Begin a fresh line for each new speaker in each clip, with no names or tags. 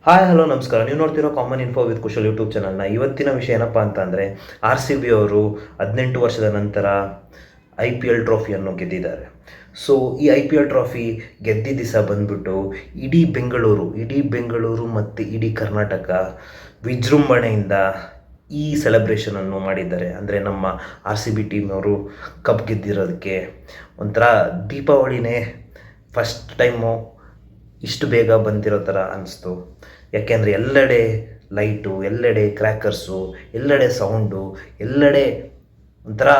Hi hello ನಮಸ್ಕಾರ. ನೀವು ನೋಡ್ತಿರೋ common info with Kushal YouTube ಚಾನಲ್ನ. ಇವತ್ತಿನ ವಿಷಯ ಏನಪ್ಪ ಅಂತ ಅಂದರೆ RCB ಅವರು 18 ವರ್ಷದ ನಂತರ IPL ಟ್ರೋಫಿಯನ್ನು ಗೆದ್ದಿದ್ದಾರೆ. ಸೊ ಈ IPL ಟ್ರೋಫಿ ಗೆದ್ದಿದ್ದ ದಿವಸ ಬಂದ್ಬಿಟ್ಟು ಇಡೀ ಬೆಂಗಳೂರು ಮತ್ತು ಇಡೀ ಕರ್ನಾಟಕ ವಿಜೃಂಭಣೆಯಿಂದ ಈ ಸೆಲೆಬ್ರೇಷನನ್ನು ಮಾಡಿದ್ದಾರೆ. ಅಂದರೆ ನಮ್ಮ RCB ಟೀಮ್ನವರು ಕಪ್ ಗೆದ್ದಿರೋದಕ್ಕೆ ಒಂಥರ ದೀಪಾವಳಿನೇ ಫಸ್ಟ್ ಟೈಮು ಇಷ್ಟು ಬೇಗ ಬಂದಿರೋ ಥರ ಅನ್ನಿಸ್ತು. ಯಾಕೆಂದರೆ ಎಲ್ಲೆಡೆ ಲೈಟು, ಎಲ್ಲೆಡೆ ಕ್ರ್ಯಾಕರ್ಸು, ಎಲ್ಲೆಡೆ ಸೌಂಡು, ಎಲ್ಲೆಡೆ ಒಂಥರ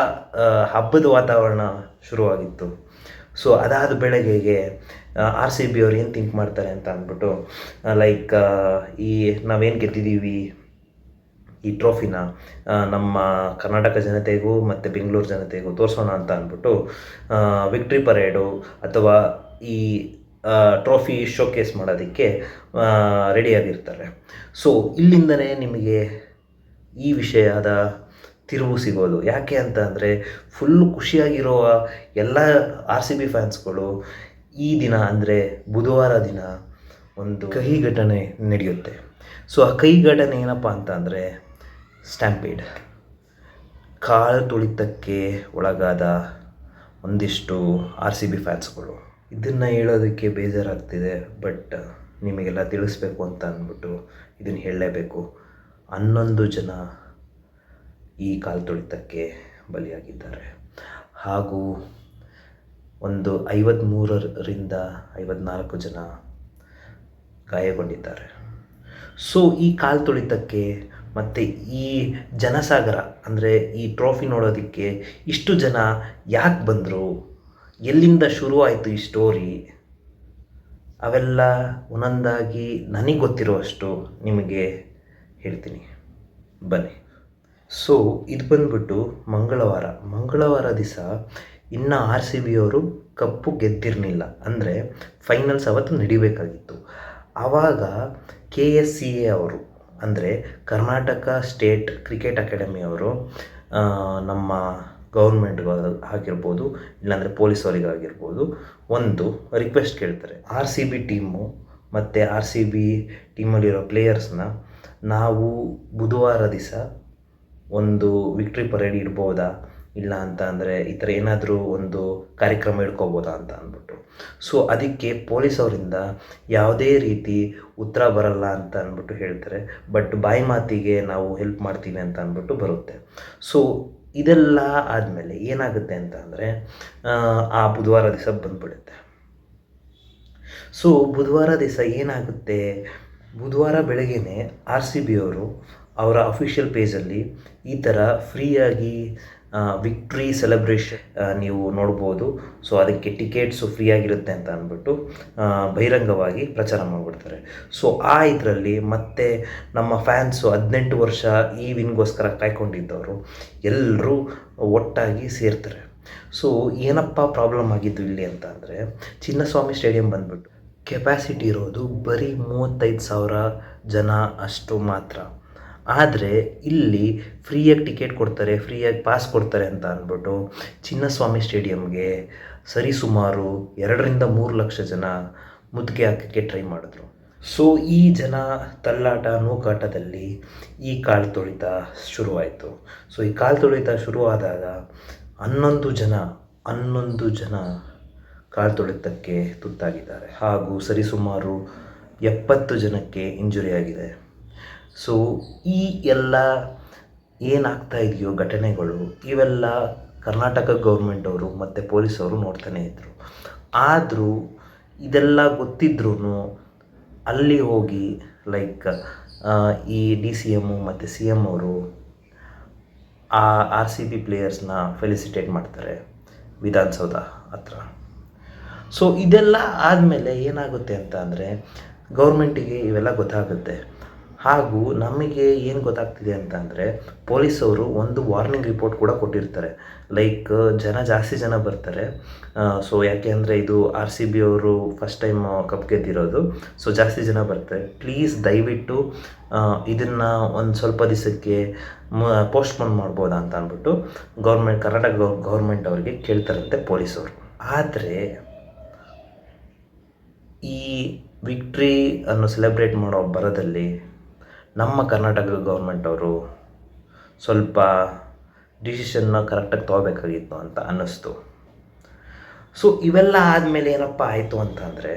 ಹಬ್ಬದ ವಾತಾವರಣ ಶುರುವಾಗಿತ್ತು. ಸೊ ಅದಾದ ಬೆಳಗ್ಗೆಗೆ RCB ಅವ್ರು ಏನು ಥಿಂಕ್ ಮಾಡ್ತಾರೆ ಅಂತ ಅಂದ್ಬಿಟ್ಟು ಲೈಕ್ ಈ ನಾವೇನು ಗೆದ್ದಿದ್ದೀವಿ ಈ ಟ್ರೋಫಿನ ನಮ್ಮ ಕರ್ನಾಟಕ ಜನತೆಗೂ ಮತ್ತು ಬೆಂಗಳೂರು ಜನತೆಗೂ ತೋರಿಸೋಣ ಅಂತ ಅಂದ್ಬಿಟ್ಟು ವಿಕ್ಟ್ರಿ ಪರೇಡು ಅಥವಾ ಈ ಟ್ರೋಫಿ ಶೋಕೇಸ್ ಮಾಡೋದಕ್ಕೆ ರೆಡಿಯಾಗಿರ್ತಾರೆ. ಸೊ ಇಲ್ಲಿಂದನೇ ನಿಮಗೆ ಈ ವಿಷಯದ ತಿರುವು ಸಿಗೋದು. ಯಾಕೆ ಅಂತ ಅಂದರೆ ಫುಲ್ಲು ಖುಷಿಯಾಗಿರುವ ಎಲ್ಲ RCB ಫ್ಯಾನ್ಸ್ಗಳು ಈ ದಿನ ಅಂದರೆ ಬುಧವಾರ ದಿನ ಒಂದು ಕಹಿ ಘಟನೆ ನಡೆಯುತ್ತೆ. ಸೊ ಆ ಕಹಿ ಘಟನೆ ಏನಪ್ಪ ಅಂತ ಅಂದರೆ ಸ್ಟ್ಯಾಂಪೀಡ್, ಕಾಲು ತುಳಿತಕ್ಕೆ ಒಳಗಾದ ಒಂದಿಷ್ಟು RCB ಫ್ಯಾನ್ಸ್ಗಳು. ಇದನ್ನು ಹೇಳೋದಕ್ಕೆ ಬೇಜಾರಾಗ್ತಿದೆ, ಬಟ್ ನಿಮಗೆಲ್ಲ ತಿಳಿಸ್ಬೇಕು ಅಂತ ಅಂದ್ಬಿಟ್ಟು ಇದನ್ನು ಹೇಳಲೇಬೇಕು. 11 ಜನ ಈ ಕಾಲು ತುಳಿತಕ್ಕೆ ಬಲಿಯಾಗಿದ್ದಾರೆ ಹಾಗೂ ಒಂದು 53ರಿಂದ 54 ಜನ ಗಾಯಗೊಂಡಿದ್ದಾರೆ. ಸೊ ಈ ಕಾಲು ತುಳಿತಕ್ಕೆ ಮತ್ತು ಈ ಜನಸಾಗರ ಅಂದರೆ ಈ ಟ್ರೋಫಿ ನೋಡೋದಕ್ಕೆ ಇಷ್ಟು ಜನ ಯಾಕೆ ಬಂದರು, ಎಲ್ಲಿಂದ ಶುರುವಾಯಿತು ಈ ಸ್ಟೋರಿ, ಅವೆಲ್ಲ ಒಂದೊಂದಾಗಿ ನನಗೆ ಗೊತ್ತಿರುವಷ್ಟು ನಿಮಗೆ ಹೇಳ್ತೀನಿ, ಬನ್ನಿ. ಸೊ ಇದು ಬಂದ್ಬಿಟ್ಟು ಮಂಗಳವಾರ ದಿವಸ ಇನ್ನು RCB ಅವರು ಕಪ್ಪು ಗೆದ್ದಿರಲಿಲ್ಲ. ಅಂದರೆ ಫೈನಲ್ಸ್ ಅವತ್ತು ನಡಿಬೇಕಾಗಿತ್ತು. ಆವಾಗ KSCA ಅವರು ಅಂದರೆ ಕರ್ನಾಟಕ ಸ್ಟೇಟ್ ಕ್ರಿಕೆಟ್ ಅಕಾಡೆಮಿ ಅವರು ನಮ್ಮ ಗೌರ್ಮೆಂಟ್ಗೆ ಆಗಿರ್ಬೋದು, ಇಲ್ಲಾಂದರೆ ಪೊಲೀಸವರಿಗಾಗಿರ್ಬೋದು ಒಂದು ರಿಕ್ವೆಸ್ಟ್ ಕೇಳ್ತಾರೆ. RCB ಟೀಮು ಮತ್ತು RCB ಟೀಮಲ್ಲಿರೋ ಪ್ಲೇಯರ್ಸ್ನ ನಾವು ಬುಧವಾರ ದಿವಸ ಒಂದು ವಿಕ್ಟ್ರಿ ಪರೇಡ್ ಇಡ್ಬೋದಾ, ಇಲ್ಲ ಅಂತ ಅಂದರೆ ಈ ಥರ ಏನಾದರೂ ಒಂದು ಕಾರ್ಯಕ್ರಮ ಇಟ್ಕೋಬೋದಾ ಅಂತ ಅಂದ್ಬಿಟ್ಟು. ಸೊ ಅದಕ್ಕೆ ಪೊಲೀಸವರಿಂದ ಯಾವುದೇ ರೀತಿ ಉತ್ತರ ಬರಲ್ಲ ಅಂತ ಅಂದ್ಬಿಟ್ಟು ಹೇಳ್ತಾರೆ. ಬಟ್ ಬಾಯಿ ಮಾತಿಗೆ ನಾವು ಹೆಲ್ಪ್ ಮಾಡ್ತೀವಿ ಅಂತ ಅಂದ್ಬಿಟ್ಟು ಬರುತ್ತೆ. ಸೊ ಇದೆಲ್ಲ ಆದಮೇಲೆ ಏನಾಗುತ್ತೆ ಅಂತ ಅಂದರೆ ಆ ಬುಧವಾರ ದಿವಸ ಬಂದುಬಿಡುತ್ತೆ. ಸೊ ಬುಧವಾರ ದಿವಸ ಏನಾಗುತ್ತೆ, ಬುಧವಾರ ಬೆಳಗ್ಗೆನೇ RCB ಅವರು ಅವರ ಅಫಿಷಿಯಲ್ ಪೇಜಲ್ಲಿ ಈ ಥರ ಫ್ರೀಯಾಗಿ ವಿಕ್ಟ್ರಿ ಸೆಲೆಬ್ರೇಷನ್ ನೀವು ನೋಡ್ಬೋದು, ಸೊ ಅದಕ್ಕೆ ಟಿಕೆಟ್ಸು ಫ್ರೀಯಾಗಿರುತ್ತೆ ಅಂತ ಅಂದ್ಬಿಟ್ಟು ಬಹಿರಂಗವಾಗಿ ಪ್ರಚಾರ ಮಾಡಿಬಿಡ್ತಾರೆ. ಸೊ ಆ ಇದರಲ್ಲಿ ಮತ್ತೆ ನಮ್ಮ ಫ್ಯಾನ್ಸು 18 ವರ್ಷ ಈ ವಿನ್ಗೋಸ್ಕರ ಕಾಯ್ಕೊಂಡಿದ್ದವರು ಎಲ್ಲರೂ ಒಟ್ಟಾಗಿ ಸೇರ್ತಾರೆ. ಸೊ ಏನಪ್ಪ ಪ್ರಾಬ್ಲಮ್ ಆಗಿದ್ದು ಇಲ್ಲಿ ಅಂತ ಅಂದರೆ ಚಿನ್ನಸ್ವಾಮಿ ಸ್ಟೇಡಿಯಂ ಬಂದ್ಬಿಟ್ಟು ಕೆಪಾಸಿಟಿ ಇರೋದು ಬರೀ 35,000 ಜನ ಅಷ್ಟು ಮಾತ್ರ. ಆದರೆ ಇಲ್ಲಿ ಫ್ರೀಯಾಗಿ ಟಿಕೆಟ್ ಕೊಡ್ತಾರೆ, ಫ್ರೀಯಾಗಿ ಪಾಸ್ ಕೊಡ್ತಾರೆ ಅಂತ ಅಂದ್ಬಿಟ್ಟು ಚಿನ್ನಸ್ವಾಮಿ ಸ್ಟೇಡಿಯಂಗೆ ಸರಿಸುಮಾರು 2-3 ಲಕ್ಷ ಜನ ಮುತ್ತಿಗೆ ಹಾಕೋಕ್ಕೆ ಟ್ರೈ ಮಾಡಿದ್ರು. ಸೊ ಈ ಜನ ತಳ್ಳಾಟ ನೂಕಾಟದಲ್ಲಿ ಈ ಕಾಲು ತುಳಿತ ಶುರುವಾಯಿತು. ಸೊ ಈ ಕಾಲು ತುಳಿತ ಶುರುವಾದಾಗ 11 ಜನ ಕಾಲು ತುಳಿತಕ್ಕೆ ತುತ್ತಾಗಿದ್ದಾರೆ ಹಾಗೂ ಸರಿಸುಮಾರು 70 ಜನಕ್ಕೆ ಇಂಜುರಿ ಆಗಿದೆ. ಸೊ ಈ ಎಲ್ಲ ಏನಾಗ್ತಾ ಇದೆಯೋ ಘಟನೆಗಳು ಇವೆಲ್ಲ ಕರ್ನಾಟಕ ಗೌರ್ಮೆಂಟವರು ಮತ್ತು ಪೊಲೀಸವರು ನೋಡ್ತಾನೆ ಇದ್ದರು. ಆದರೂ ಇದೆಲ್ಲ ಗೊತ್ತಿದ್ರೂ ಅಲ್ಲಿ ಹೋಗಿ ಲೈಕ್ ಈ DCM ಮತ್ತು CM ಅವರು ಆ RCB ಪ್ಲೇಯರ್ಸ್ನ ಫೆಲಿಸಿಟೇಟ್ ಮಾಡ್ತಾರೆ ವಿಧಾನಸೌಧ ಹತ್ರ. ಸೊ ಇದೆಲ್ಲ ಆದಮೇಲೆ ಏನಾಗುತ್ತೆ ಅಂತ ಅಂದರೆ ಗೌರ್ಮೆಂಟಿಗೆ ಇವೆಲ್ಲ ಗೊತ್ತಾಗುತ್ತೆ ಹಾಗೂ ನಮಗೆ ಏನು ಗೊತ್ತಾಗ್ತಿದೆ ಅಂತ ಅಂದರೆ ಪೊಲೀಸವರು ಒಂದು ವಾರ್ನಿಂಗ್ ರಿಪೋರ್ಟ್ ಕೂಡ ಕೊಟ್ಟಿರ್ತಾರೆ. ಲೈಕ್ ಜಾಸ್ತಿ ಜನ ಬರ್ತಾರೆ. ಸೊ ಯಾಕೆ ಅಂದರೆ ಇದು RCB ಅವರು ಫಸ್ಟ್ ಟೈಮ್ ಕಪ್ ಗೆದ್ದಿರೋದು. ಸೊ ಜಾಸ್ತಿ ಜನ ಬರ್ತಾರೆ, ಪ್ಲೀಸ್ ದಯವಿಟ್ಟು ಇದನ್ನು ಒಂದು ಸ್ವಲ್ಪ ದಿವಸಕ್ಕೆ ಪೋಸ್ಟ್ಪೋನ್ ಮಾಡ್ಬೋದಾ ಅಂತ ಅಂದ್ಬಿಟ್ಟು ಕರ್ನಾಟಕ ಗೌರ್ಮೆಂಟ್ ಅವರಿಗೆ ಕೇಳ್ತಾರಂತೆ ಪೊಲೀಸವರು. ಆದರೆ ಈ ವಿಕ್ಟ್ರಿ ಅನ್ನು ಸೆಲೆಬ್ರೇಟ್ ಮಾಡೋ ಬರದಲ್ಲಿ ನಮ್ಮ ಕರ್ನಾಟಕ ಗೌರ್ಮೆಂಟ್ ಅವರು ಸ್ವಲ್ಪ ಡಿಸಿಷನ್ನ ಕರೆಕ್ಟಾಗಿ ತೊಗೋಬೇಕಾಗಿತ್ತು ಅಂತ ಅನ್ನಿಸ್ತು. ಸೊ ಇವೆಲ್ಲ ಆದಮೇಲೆ ಏನಪ್ಪ ಆಯಿತು ಅಂತಂದರೆ,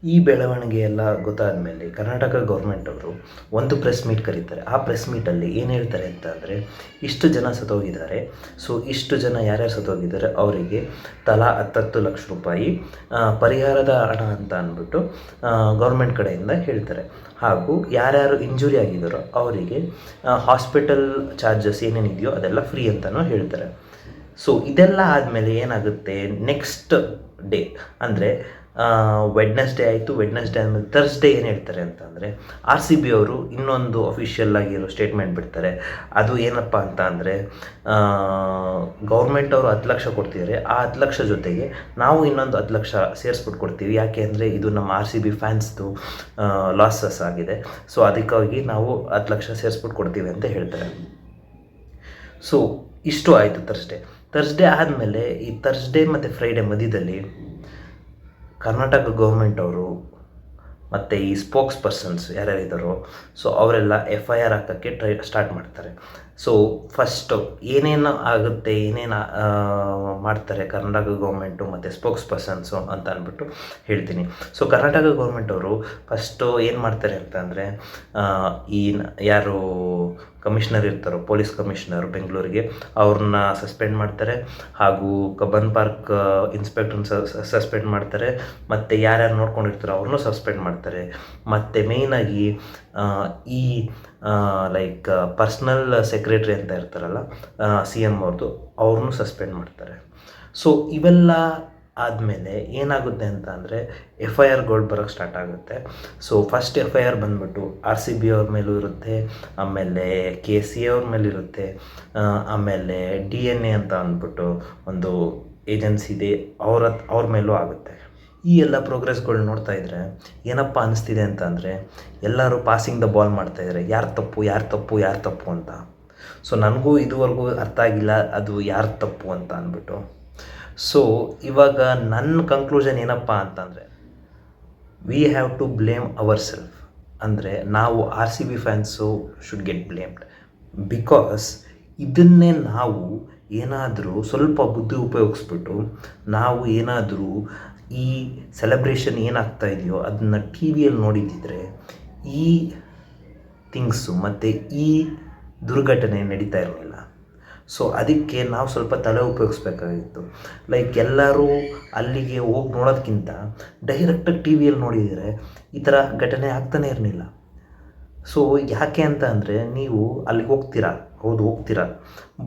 ಈ ಬೆಳವಣಿಗೆ ಎಲ್ಲ ಗೊತ್ತಾದ ಮೇಲೆ ಕರ್ನಾಟಕ ಗೌರ್ಮೆಂಟ್ ಅವರು ಒಂದು ಪ್ರೆಸ್ ಮೀಟ್ ಕರೀತಾರೆ. ಆ ಪ್ರೆಸ್ ಮೀಟಲ್ಲಿ ಏನು ಹೇಳ್ತಾರೆ ಅಂತ ಅಂದರೆ, ಇಷ್ಟು ಜನ ಸತ್ತೋಗಿದ್ದಾರೆ, ಸೊ ಇಷ್ಟು ಜನ ಯಾರ್ಯಾರು ಸತ್ತೋಗಿದ್ದಾರೆ ಅವರಿಗೆ ತಲಾ 10 ಲಕ್ಷ ರೂಪಾಯಿ ಪರಿಹಾರದ ಹಣ ಅಂತ ಅಂದ್ಬಿಟ್ಟು ಗೌರ್ಮೆಂಟ್ ಕಡೆಯಿಂದ ಹೇಳ್ತಾರೆ. ಹಾಗೂ ಯಾರ್ಯಾರು ಇಂಜುರಿ ಆಗಿದ್ದಾರೋ ಅವರಿಗೆ ಹಾಸ್ಪಿಟಲ್ ಚಾರ್ಜಸ್ ಏನೇನಿದೆಯೋ ಅದೆಲ್ಲ ಫ್ರೀ ಅಂತಲೂ ಹೇಳ್ತಾರೆ. ಸೊ ಇದೆಲ್ಲ ಆದಮೇಲೆ ಏನಾಗುತ್ತೆ, ನೆಕ್ಸ್ಟ್ ಡೇ ಅಂದರೆ ವೆಡ್ನೆಸ್ಡೇ ಆಯಿತು. ವೆಡ್ನೆಸ್ಡೇ ಆದಮೇಲೆ ಥರ್ಸ್ಡೇ ಏನು ಹೇಳ್ತಾರೆ ಅಂತಂದರೆ, RCB ಅವರು ಇನ್ನೊಂದು ಅಫಿಷಿಯಲ್ ಆಗಿರೋ ಸ್ಟೇಟ್ಮೆಂಟ್ ಬಿಡ್ತಾರೆ. ಅದು ಏನಪ್ಪ ಅಂತ ಅಂದರೆ, ಗೌರ್ಮೆಂಟ್ ಅವರು 10 ಲಕ್ಷ ಕೊಡ್ತಿದ್ದಾರೆ, ಆ 10 ಲಕ್ಷ ಜೊತೆಗೆ ನಾವು ಇನ್ನೊಂದು 10 ಲಕ್ಷ ಸೇರಿಸ್ಬಿಟ್ಟು ಕೊಡ್ತೀವಿ. ಯಾಕೆ ಅಂದರೆ ಇದು ನಮ್ಮ RCB ಫ್ಯಾನ್ಸ್ದು ಲಾಸಸ್ ಆಗಿದೆ, ಸೊ ಅದಕ್ಕಾಗಿ ನಾವು 10 ಲಕ್ಷ ಸೇರಿಸ್ಬಿಟ್ಟು ಕೊಡ್ತೀವಿ ಅಂತ ಹೇಳ್ತಾರೆ. ಸೊ ಇಷ್ಟು ಆಯಿತು ಥರ್ಸ್ಡೇ ಆದಮೇಲೆ ಈ ಥರ್ಸ್ಡೇ ಮತ್ತು ಫ್ರೈಡೇ ಮಧ್ಯದಲ್ಲಿ ಕರ್ನಾಟಕ ಗೌರ್ಮೆಂಟ್ ಅವರು ಮತ್ತು ಈ ಸ್ಪೋಕ್ಸ್ ಪರ್ಸನ್ಸ್ ಯಾರ್ಯಾರಿದ್ದಾರೋ ಸೊ ಅವರೆಲ್ಲ FIR ಹಾಕೋಕ್ಕೆ ಸ್ಟಾರ್ಟ್ ಮಾಡ್ತಾರೆ. ಸೊ ಫಸ್ಟು ಏನೇನು ಆಗುತ್ತೆ, ಏನೇನು ಮಾಡ್ತಾರೆ ಕರ್ನಾಟಕ ಗೌರ್ಮೆಂಟು ಮತ್ತು ಸ್ಪೋಕ್ಸ್ ಪರ್ಸನ್ಸು ಅಂತ ಅಂದ್ಬಿಟ್ಟು ಹೇಳ್ತೀನಿ. ಸೊ ಕರ್ನಾಟಕ ಗೌರ್ಮೆಂಟ್ ಅವರು ಫಸ್ಟು ಏನು ಮಾಡ್ತಾರೆ ಅಂತಂದರೆ, ಈ ಯಾರು ಕಮಿಷನರ್ ಇರ್ತಾರೋ, ಪೊಲೀಸ್ ಕಮಿಷನರ್ ಬೆಂಗಳೂರಿಗೆ, ಅವ್ರನ್ನ ಸಸ್ಪೆಂಡ್ ಮಾಡ್ತಾರೆ. ಹಾಗೂ ಕಬ್ಬನ್ ಪಾರ್ಕ್ ಇನ್ಸ್ಪೆಕ್ಟ್ರನ್ನ ಸಸ್ಪೆಂಡ್ ಮಾಡ್ತಾರೆ. ಮತ್ತು ಯಾರ್ಯಾರು ನೋಡ್ಕೊಂಡಿರ್ತಾರೋ ಅವ್ರನ್ನೂ ಸಸ್ಪೆಂಡ್ ಮಾಡ್ತಾರೆ. ಮತ್ತು ಮೇಯ್ನಾಗಿ ಈ ಲೈಕ್ ಪರ್ಸ್ನಲ್ ಸೆಕ್ರೆಟ್ರಿ ಅಂತ ಇರ್ತಾರಲ್ಲ CM ಅವ್ರದ್ದು, ಅವ್ರನ್ನೂ ಸಸ್ಪೆಂಡ್ ಮಾಡ್ತಾರೆ. ಸೊ ಇವೆಲ್ಲ ಆದಮೇಲೆ ಏನಾಗುತ್ತೆ ಅಂತ ಅಂದರೆ, FIRಗಳು ಬರೋಕ್ಕೆ ಸ್ಟಾರ್ಟ್ ಆಗುತ್ತೆ. ಸೊ ಫಸ್ಟ್ FIR ಬಂದ್ಬಿಟ್ಟು RCB ಅವ್ರ ಮೇಲೂ ಇರುತ್ತೆ, ಆಮೇಲೆ KCA ಅವ್ರ ಮೇಲಿರುತ್ತೆ, ಆಮೇಲೆ DNA ಅಂತ ಅಂದ್ಬಿಟ್ಟು ಒಂದು ಏಜೆನ್ಸಿ ಇದೆ, ಅವ್ರ ಮೇಲೂ ಆಗುತ್ತೆ. ಈ ಎಲ್ಲ ಪ್ರೋಗ್ರೆಸ್ಗಳು ನೋಡ್ತಾ ಇದ್ದರೆ ಏನಪ್ಪ ಅನ್ನಿಸ್ತಿದೆ ಅಂತ ಅಂದರೆ, ಎಲ್ಲರೂ ಪಾಸಿಂಗ್ ದ ಬಾಲ್ ಮಾಡ್ತಾಯಿದ್ದಾರೆ, ಯಾರು ತಪ್ಪು ಅಂತ. ಸೊ ನನಗೂ ಇದುವರೆಗೂ ಅರ್ಥ ಆಗಿಲ್ಲ ಅದು ಯಾರು ತಪ್ಪು ಅಂತ ಅಂದ್ಬಿಟ್ಟು. ಸೊ ಇವಾಗ ನನ್ನ ಕನ್ಕ್ಲೂಷನ್ ಏನಪ್ಪ ಅಂತಂದರೆ, we have to blame our self. ಅಂದರೆ ನಾವು RCB fans should get blamed, because ಇದನ್ನೇ ನಾವು ಏನಾದರೂ ಸ್ವಲ್ಪ ಬುದ್ಧಿ ಉಪಯೋಗಿಸ್ಬಿಟ್ಟು ನಾವು ಏನಾದರೂ ಈ ಸೆಲೆಬ್ರೇಷನ್ ಏನಾಗ್ತಾ ಇದೆಯೋ ಅದನ್ನು TVಯಲ್ಲಿ ನೋಡಿದ್ದಿದ್ರೆ ಈ ಥಿಂಗ್ಸು ಮತ್ತು ಈ ದುರ್ಘಟನೆ ನಡೀತಾ ಇರಲಿಲ್ಲ. ಸೊ ಅದಕ್ಕೆ ನಾವು ಸ್ವಲ್ಪ ತಲೆ ಉಪಯೋಗಿಸ್ಬೇಕಾಗಿತ್ತು. ಲೈಕ್ ಎಲ್ಲರೂ ಅಲ್ಲಿಗೆ ಹೋಗಿ ನೋಡೋದಕ್ಕಿಂತ ಡೈರೆಕ್ಟಾಗಿ TVಯಲ್ಲಿ ನೋಡಿದರೆ ಈ ಥರ ಘಟನೆ ಆಗ್ತಾನೆ ಇರಲಿಲ್ಲ. ಸೊ ಯಾಕೆ ಅಂತ ಅಂದರೆ, ನೀವು ಅಲ್ಲಿಗೆ ಹೋಗ್ತೀರಾ,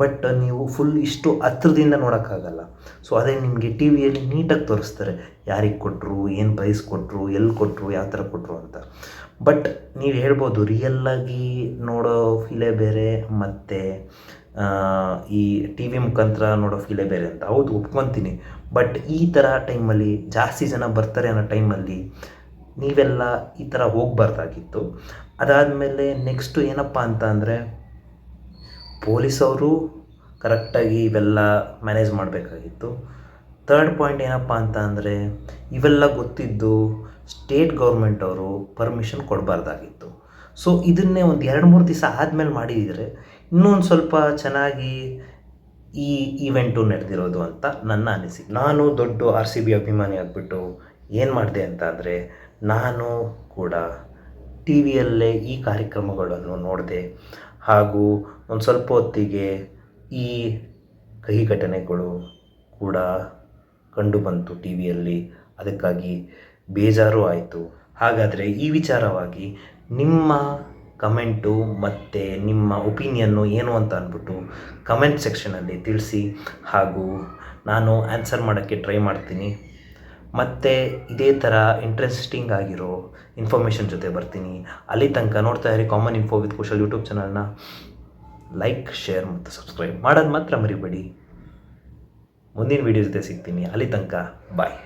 ಬಟ್ ನೀವು ಫುಲ್ ಇಷ್ಟು ಹತ್ರದಿಂದ ನೋಡೋಕ್ಕಾಗಲ್ಲ. ಸೊ ಅದೇ ನಿಮಗೆ TVಯಲ್ಲಿ ನೀಟಾಗಿ ತೋರಿಸ್ತಾರೆ, ಯಾರಿಗೆ ಕೊಟ್ಟರು, ಏನು ಪ್ರೈಸ್ ಕೊಟ್ಟರು, ಎಲ್ಲಿ ಕೊಟ್ಟರು, ಯಾವ ಥರ ಕೊಟ್ಟರು ಅಂತ. ಬಟ್ ನೀವು ಹೇಳ್ಬೋದು ರಿಯಲ್ಲಾಗಿ ನೋಡೋ ಫೀಲೇ ಬೇರೆ ಮತ್ತು ಈ TV ಮುಖಾಂತರ ನೋಡೋ ಫೀಲೇ ಬೇರೆ ಅಂತ. ಹೌದು, ಒಪ್ಕೊತೀನಿ. ಬಟ್ ಈ ಥರ ಟೈಮಲ್ಲಿ ಜಾಸ್ತಿ ಜನ ಬರ್ತಾರೆ ಅನ್ನೋ ಟೈಮಲ್ಲಿ ನೀವೆಲ್ಲ ಈ ಥರ ಹೋಗಬಾರ್ದಾಗಿತ್ತು. ಅದಾದಮೇಲೆ ನೆಕ್ಸ್ಟು ಏನಪ್ಪ ಅಂತ ಅಂದರೆ, ಪೊಲೀಸವರು ಕರೆಕ್ಟಾಗಿ ಇವೆಲ್ಲ ಮ್ಯಾನೇಜ್ ಮಾಡಬೇಕಾಗಿತ್ತು. ಥರ್ಡ್ ಪಾಯಿಂಟ್ ಏನಪ್ಪ ಅಂತ ಅಂದರೆ, ಇವೆಲ್ಲ ಗೊತ್ತಿದ್ದು ಸ್ಟೇಟ್ ಗೌರ್ಮೆಂಟ್ ಅವರು ಪರ್ಮಿಷನ್ ಕೊಡಬಾರ್ದಾಗಿತ್ತು. ಸೊ ಇದನ್ನೇ ಒಂದು 2-3 ದಿವಸ ಆದಮೇಲೆ ಮಾಡಿದರೆ ಇನ್ನೊಂದು ಸ್ವಲ್ಪ ಚೆನ್ನಾಗಿ ಈ ಈವೆಂಟು ನಡೆದಿರೋದು ಅಂತ ನನ್ನ ಅನಿಸಿಕೆ. ನಾನು ದೊಡ್ಡ RCB ಅಭಿಮಾನಿ ಆಗಿಬಿಟ್ಟು ಏನು ಮಾಡಿದೆ ಅಂತ ಅಂದರೆ, ನಾನು ಕೂಡ TVಯಲ್ಲೇ ಈ ಕಾರ್ಯಕ್ರಮಗಳನ್ನು ನೋಡಿದೆ. ಹಾಗೂ ಒಂದು ಸ್ವಲ್ಪ ಹೊತ್ತಿಗೆ ಈ ಕಹಿ ಘಟನೆಗಳು ಕೂಡ ಕಂಡು ಬಂತು TVಯಲ್ಲಿ. ಅದಕ್ಕಾಗಿ ಬೇಜಾರು ಆಯಿತು. ಹಾಗಾದರೆ ಈ ವಿಚಾರವಾಗಿ ನಿಮ್ಮ ಕಮೆಂಟು ಮತ್ತು ನಿಮ್ಮ ಒಪಿನಿಯನ್ನು ಏನು ಅಂತ ಅಂದ್ಬಿಟ್ಟು ಕಮೆಂಟ್ ಸೆಕ್ಷನಲ್ಲಿ ತಿಳಿಸಿ. ಹಾಗೂ ನಾನು ಆನ್ಸರ್ ಮಾಡೋಕ್ಕೆ ಟ್ರೈ ಮಾಡ್ತೀನಿ. ಮತ್ತು ಇದೇ ಥರ ಇಂಟ್ರೆಸ್ಟಿಂಗ್ ಆಗಿರೋ ಇನ್ಫಾರ್ಮೇಷನ್ ಜೊತೆ ಬರ್ತೀನಿ. ಅಲ್ಲಿ ತನಕ ನೋಡ್ತಾ ಇರಿ common info with Kushal YouTube ಚಾನಲ್ನ. ಲೈಕ್, ಶೇರ್ ಮತ್ತು ಸಬ್ಸ್ಕ್ರೈಬ್ ಮಾಡೋದು ಮಾತ್ರ ಮರಿಬೇಡಿ. ಮುಂದಿನ ವೀಡಿಯೋ ಜೊತೆ ಸಿಗ್ತೀನಿ. ಅಲ್ಲಿ ತನಕ ಬಾಯ್.